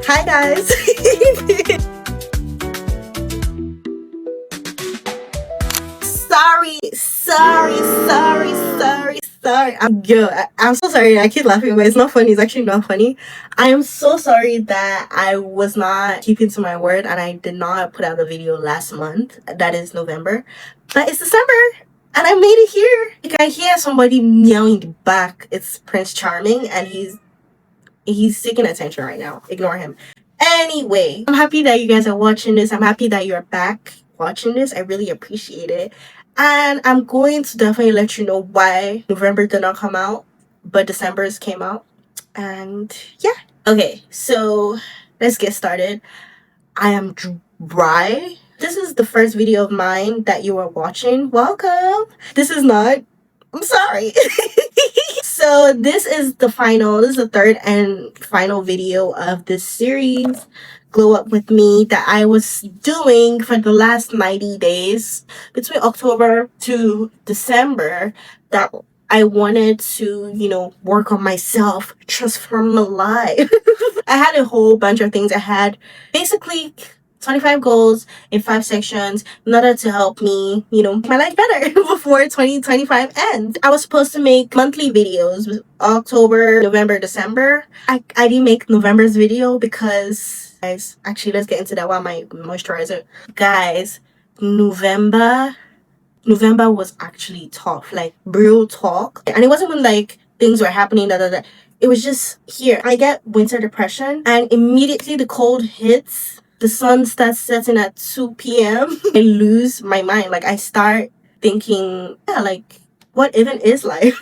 Hi guys. sorry. I'm so sorry. I keep laughing, but it's not funny. It's actually not funny. I am so sorry that I was not keeping to my word and I did not put out a video last month. That is November. But it's December and I made it here. Like, I hear somebody meowing in the back. It's Prince Charming and he's seeking attention right now. Ignore him. Anyway, I'm happy that you guys are watching this. I'm happy that you're back watching this. I really appreciate it. And I'm going to definitely let you know why November did not come out, but December's came out. And yeah. Okay, so let's get started. I am dry. This is the first video of mine that you are watching. Welcome. This is not. I'm sorry. So this is the third and final video of this series, Glow Up With Me, that I was doing for the last 90 days between October to December, that I wanted to, work on myself, transform my life. I had a whole bunch of things. I had basically 25 goals in 5 sections in order to help me, make my life better before 2025 ends. I was supposed to make monthly videos with October, November, December. I didn't make November's video because, guys, actually, let's get into that one. My moisturizer. Guys, November was actually tough, like real talk. And it wasn't when like things were happening, It was just here. I get winter depression and immediately the cold hits. The sun starts setting at 2 p.m. I lose my mind. Like, I start thinking, what even is life?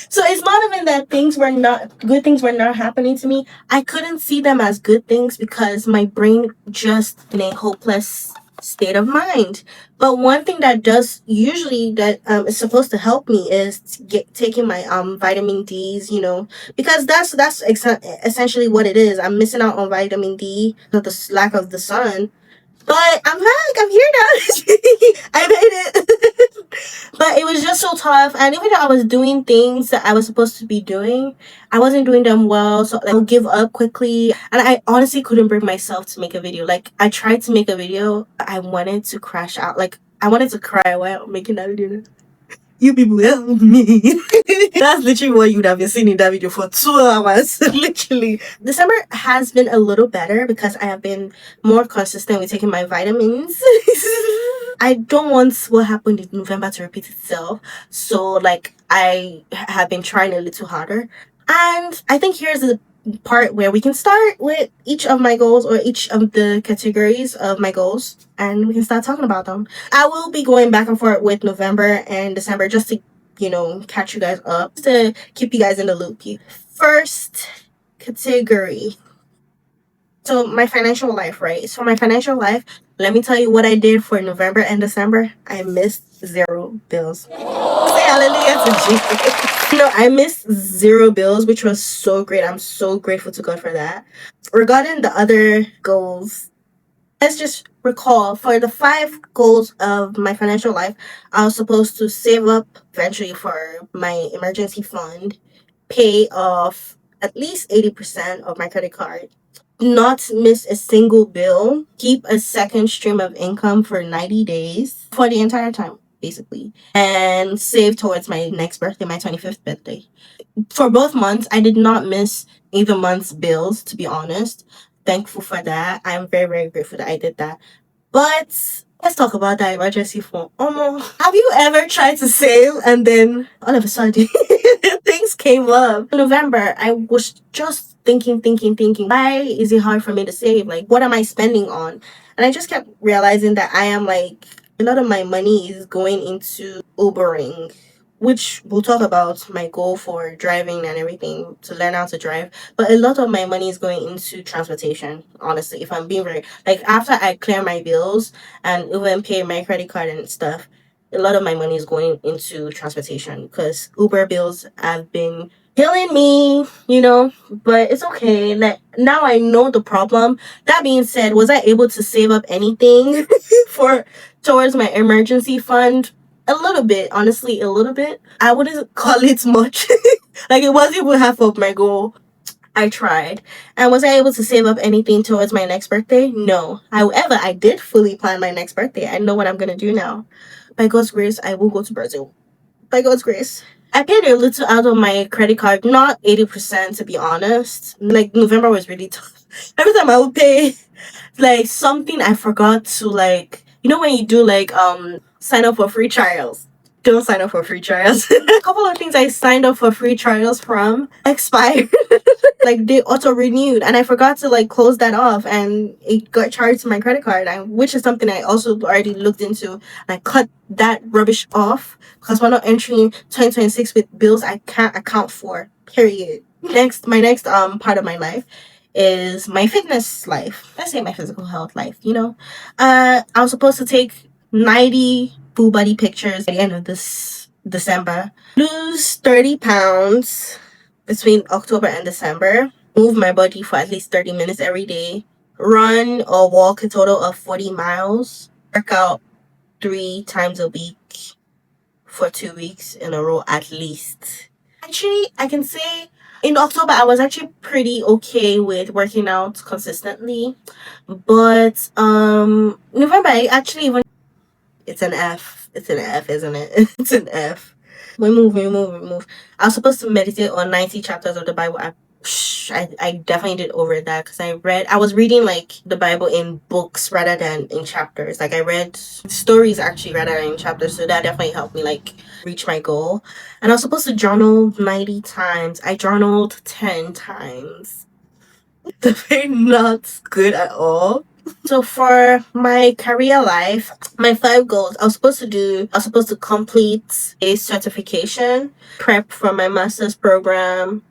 So it's not even that good things were not happening to me. I couldn't see them as good things because my brain just in a hopeless state of mind. But one thing that is supposed to help me is taking my vitamin D's, because that's essentially what it is. I'm missing out on vitamin D with the lack of the sun. But I'm back. I'm here now. I made it. But it was just so tough. And even though I was doing things that I was supposed to be doing, I wasn't doing them well. So I would give up quickly. And I honestly couldn't bring myself to make a video. Like, I tried to make a video. I wanted to crash out. Like, I wanted to cry while making that video. You people help me. That's literally what you'd have been seeing in that video for 2 hours. Literally. December has been a little better because I have been more consistent with taking my vitamins. I don't want what happened in November to repeat itself. So, I have been trying a little harder. And I think here's the part where we can start with each of my goals or each of the categories of my goals, and we can start talking about them. I will be going back and forth with November and December just to catch you guys up, just to keep you guys in the loop. First category, so my financial life, right? So my financial life, let me tell you what I did for November and December. I missed 0 bills. Say hallelujah to Jesus. I missed 0 bills, which was so great. I'm so grateful to God for that. Regarding the other goals, let's just recall, for the 5 goals of my financial life, I was supposed to save up eventually for my emergency fund, pay off at least 80% of my credit card, not miss a single bill, keep a second stream of income for 90 days for the entire time, basically, and save towards my next birthday, my 25th birthday. For both months, I did not miss either month's bills, to be honest. Thankful for that. I'm very, very grateful that I did that. But let's talk about that emergency fund. Have you ever tried to save and then all of a sudden things came up? In November, I was just thinking, why is it hard for me to save? Like, what am I spending on? And I just kept realizing that I am a lot of my money is going into Ubering, which we'll talk about my goal for driving and everything, to learn how to drive. But a lot of my money is going into transportation, honestly, if I'm being very, after I clear my bills and even pay my credit card and stuff, a lot of my money is going into transportation because Uber bills have been killing me, but it's okay. Now I know the problem. That being said, was I able to save up anything towards my emergency fund? A little bit, honestly, a little bit. I wouldn't call it much. It wasn't even half of my goal. I tried. And was I able to save up anything towards my next birthday? No. However, I did fully plan my next birthday. I know what I'm gonna do now. By God's grace, I will go to Brazil. By God's grace. I paid a little out of my credit card, not 80% to be honest. Like November was really tough. Every time I would pay like something I forgot to like, you know when you do like sign up for free trials. Don't sign up for free trials. A couple of things I signed up for free trials from expired. Like they auto renewed and I forgot to like close that off and it got charged to my credit card, which is something I also already looked into. I cut that rubbish off because we're not entering 2026 with bills I can't account for. Period. My next part of my life is my fitness life. Let's say my physical health life, you know. I was supposed to take 90 full body pictures at the end of this December. Lose 30 pounds between October and December. Move my body for at least 30 minutes every day. Run or walk a total of 40 miles. Work out 3 times a week for 2 weeks in a row at least. Actually, I can say in October I was actually pretty okay with working out consistently. But November I actually even it's an F. It's an F, isn't it? It's an F. We move. I was supposed to meditate on 90 chapters of the Bible. I definitely did over that because I was reading like the Bible in books rather than in chapters. Like I read stories actually rather than in chapters. So that definitely helped me like reach my goal. And I was supposed to journal 90 times. I journaled 10 times. Definitely not good at all. So for my career life, my 5 goals, I was supposed to complete a certification, prep for my master's program,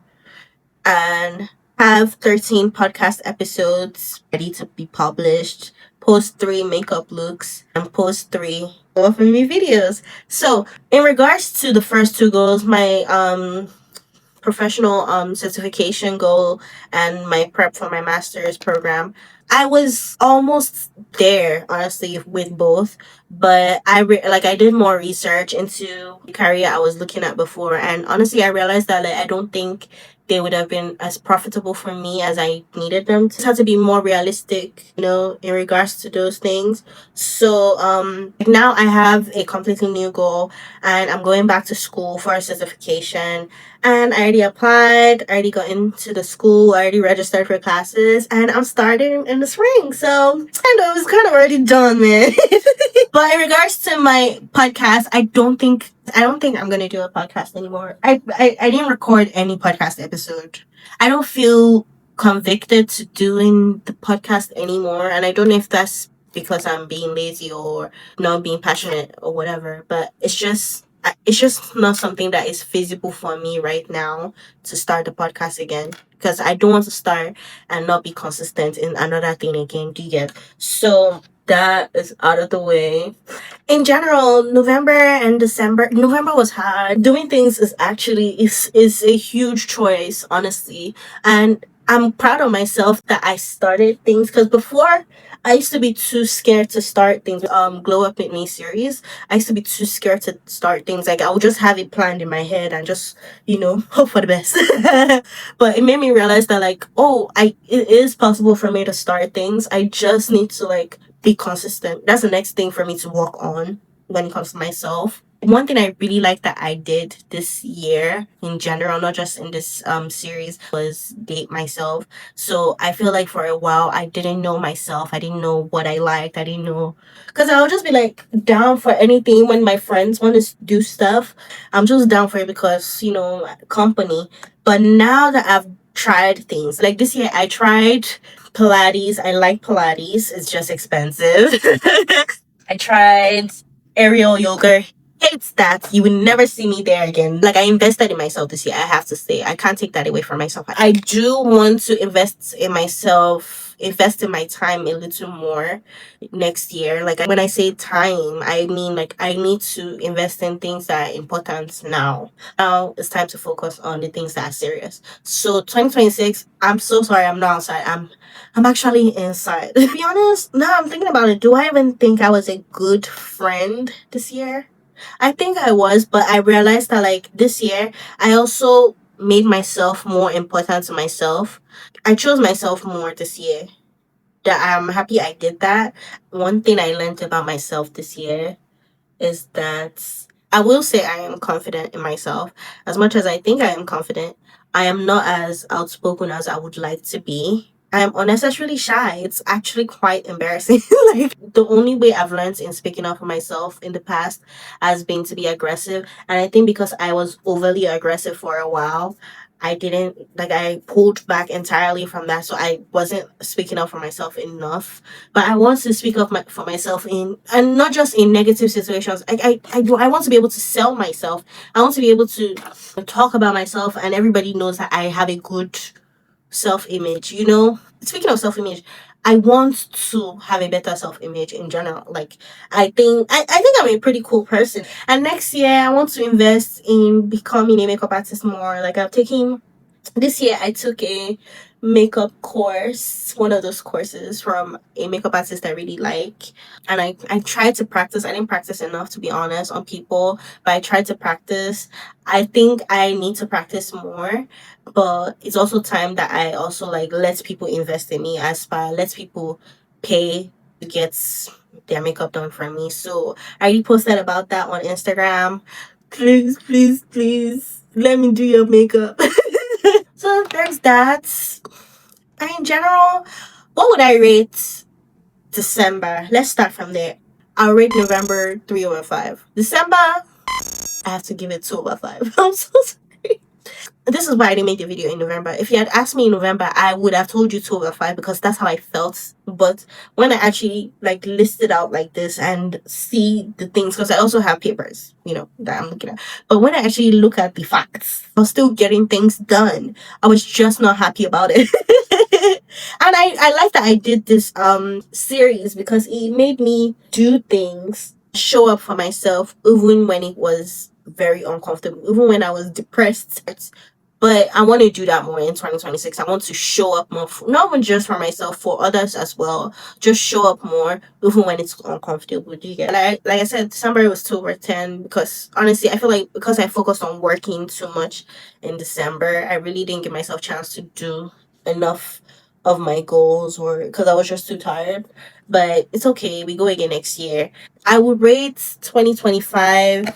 and have 13 podcast episodes ready to be published, post 3 makeup looks, and post 3 more for me videos. So in regards to the first 2 goals, my professional certification goal and my prep for my master's program, I was almost there honestly with both, but I did more research into the career I was looking at before, and honestly I realized that like I don't think they would have been as profitable for me as I needed them to. Just had to be more realistic, you know, in regards to those things. So now I have a completely new goal and I'm going back to school for a certification, and I already applied, I already got into the school, I already registered for classes, and I'm starting in the spring. So it's kind of already done, man. But in regards to my podcast, I don't think I'm gonna do a podcast anymore. I didn't record any podcast episode. I don't feel convicted to doing the podcast anymore, and I don't know if that's because I'm being lazy or not being passionate or whatever. But it's just not something that is feasible for me right now to start the podcast again, because I don't want to start and not be consistent in another thing again. Do you get? So that is out of the way. In general, November was hard. Doing things is a huge choice, honestly, and I'm proud of myself that I started things, because before I used to be too scared to start things. Glow Up With Me series, I used to be too scared to start things. Like I would just have it planned in my head and just, you know, hope for the best. But it made me realize that like, it is possible for me to start things. I just need to like be consistent. That's the next thing for me to work on when it comes to myself. One thing I really like that I did this year in general, not just in this series, was date myself. So I feel like for a while I didn't know myself. I didn't know what I liked. I didn't know, because I'll just be like down for anything when my friends want to do stuff. I'm just down for it because, you know, company. But now that I've tried things, like this year I tried Pilates. I like Pilates. It's just expensive. I tried aerial yoga. Hates that. You will never see me there again. Like I invested in myself this year. I have to say, I can't take that away from myself. I do want to invest in myself, invest in my time a little more next year. Like when I say time, I mean like I need to invest in things that are important now. Now it's time to focus on the things that are serious. So 2026, I'm so sorry I'm not outside. I'm actually inside. To be honest, now I'm thinking about it. Do I even think I was a good friend this year? I think I was, but I realized that like this year, I also made myself more important to myself. I chose myself more this year. That I'm happy I did that. One thing I learned about myself this year is that I will say I am confident in myself. As much as I think I am confident, I am not as outspoken as I would like to be. I am unnecessarily shy. It's actually quite embarrassing. Like, the only way I've learned in speaking up for myself in the past has been to be aggressive. And I think because I was overly aggressive for a while, I didn't like I pulled back entirely from that. So I wasn't speaking up for myself enough, but I want to speak up for myself in, and not just in negative situations. I want to be able to sell myself. I want to be able to talk about myself, and everybody knows that I have a good self image. You know, speaking of self image, I want to have a better self image in general. Like, I think I'm a pretty cool person. And next year, I want to invest in becoming a makeup artist more. Like, I'm taking this year I took a makeup course, one of those courses from a makeup artist I really like. And I tried to practice. I didn't practice enough, to be honest, on people, but I tried to practice. I think I need to practice more, but it's also time that I also like let people invest in me, aspire, let people pay to get their makeup done for me. So I already posted about that on Instagram. Please, please, please let me do your makeup. So there's that. And in general, what would I rate December? Let's start from there. I'll rate November 3 over 5. December, I have to give it 2 over 5. I'm so sorry. This is why I didn't make the video in November. If you had asked me in November, I would have told you 2 over 5 because that's how I felt. But when I actually like list it out like this and see the things, because I also have papers, you know, that I'm looking at. But when I actually look at the facts, I was still getting things done. I was just not happy about it. And I like that I did this series because it made me do things, show up for myself, even when it was very uncomfortable, even when I was depressed. But I want to do that more in 2026. I want to show up more, not even just for myself, for others as well. Just show up more, even when it's uncomfortable. Do you get? Like I said, December was 2 over 10 because honestly, I feel like because I focused on working too much in December, I really didn't give myself a chance to do enough of my goals, or because I was just too tired. But it's okay. We go again next year. I would rate 2025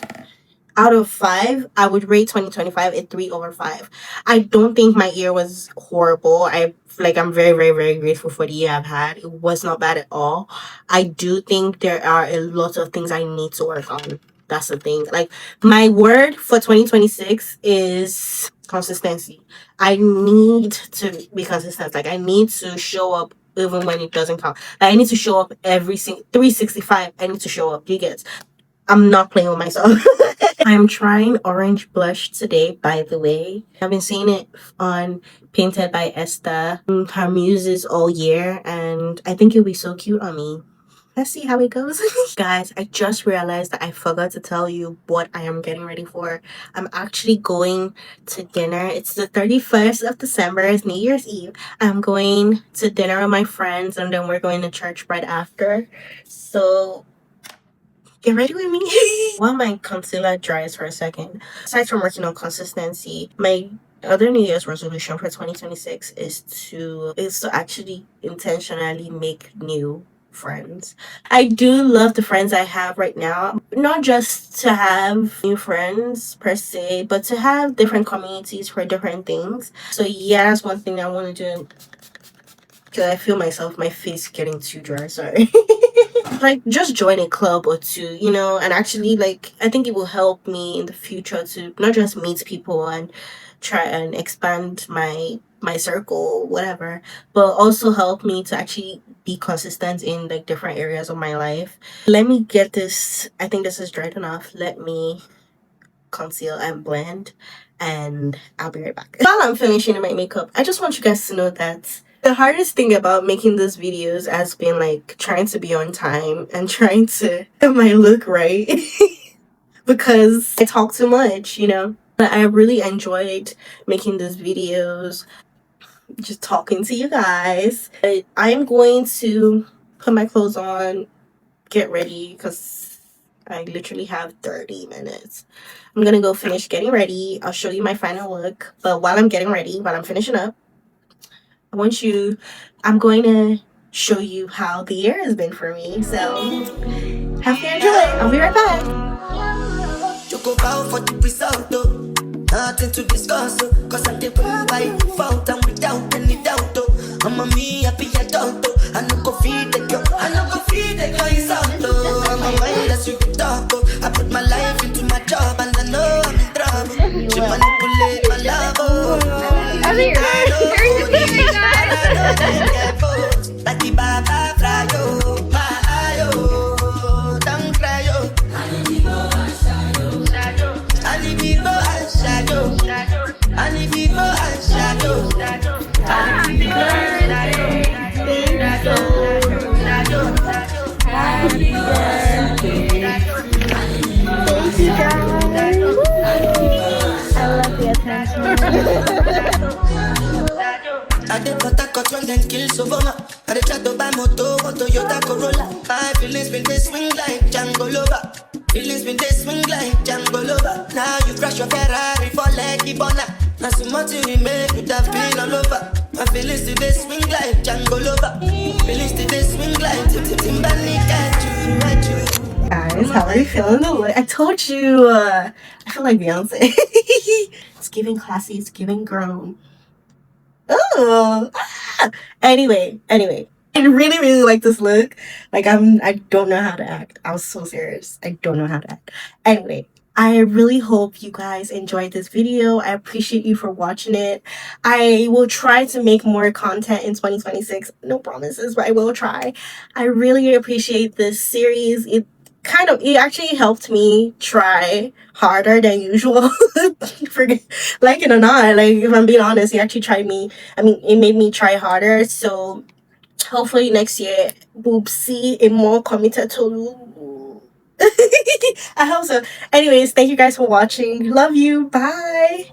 out of 5. I would rate 2025 a 3 over 5. I don't think my year was horrible. I'm very, very, very grateful for the year I've had. It was not bad at all. I do think there are a lot of things I need to work on. That's the thing. Like, my word for 2026 is consistency. I need to be consistent. Like, I need to show up even when it doesn't count. Like, I need to show up every single 365. I need to show up. Do you get? I'm not playing with myself. I'm trying orange blush today, by the way. I've been seeing it on Painted by Esther, her muses all year, and I think it'll be so cute on me. Let's see how it goes. Guys, I just realized that I forgot to tell you what I am getting ready for. I'm actually going to dinner. It's the 31st of December. It's New Year's Eve. I'm going to dinner with my friends, and then we're going to church right after. So get ready with me. While my concealer dries for a second, aside from working on consistency, my other New Year's resolution for 2026 is to actually intentionally make new friends. I do love the friends I have right now. Not just to have new friends per se, but to have different communities for different things. So yeah, that's one thing I want to do. Because I feel my face getting too dry, sorry. Like, just join a club or two, you know, and actually, like, I think it will help me in the future to not just meet people and try and expand my circle, whatever, but also help me to actually be consistent in like different areas of my life. Let me get this. I think this is dried enough. Let me conceal and blend, and I'll be right back. While I'm finishing my makeup, I just want you guys to know that the hardest thing about making these videos has been like trying to be on time and trying to get my look right. Because I talk too much, you know. But I really enjoyed making these videos, just talking to you guys. I'm going to put my clothes on, get ready, because I literally have 30 minutes. I'm gonna go finish getting ready. I'll show you my final look. But while I'm getting ready, while I'm finishing up, I'm going to show you how the year has been for me. So, have to enjoy. I'll be right back. You go bow for the result, though. Nothing to discuss, cause I did by default and without any doubt, though. I'm a me happy adult, though. I no go feed the girl, I no go feed the girl, it's out, though. I'm a mindless you can talk, though. I put my life into my job and I know I'm in trouble. She manipulate my love, oh. I know they get both. Like the Baba Frayo, my ayo, don't cry, yo. I did cut a cut when then kill Soboma. I did try to buy moto, Toyota Corolla. My feelings been they swing like Django Lover. Feelings been they swing like Django Lover. Now you crash your Ferrari for Leggy Bona. Now some money we make would have been all over. My feelings still they swing like Django Lover. Feelings still they swing like Timbani got you. Guys, how are you feeling the look? I told you, I feel like Beyonce. It's giving classy, it's giving grown. Oh, anyway, I really like this look. Like I don't know how to act. I was so serious. I don't know how to act. Anyway, I really hope you guys enjoyed this video. I appreciate you for watching it. I will try to make more content in 2026. No promises, but I will try. I really appreciate this series. It actually helped me try harder than usual. Forget, like it or not, like if I'm being honest, it actually it made me try harder. So hopefully next year we'll see a more committed to I hope so. Anyways, thank you guys for watching. Love you. Bye.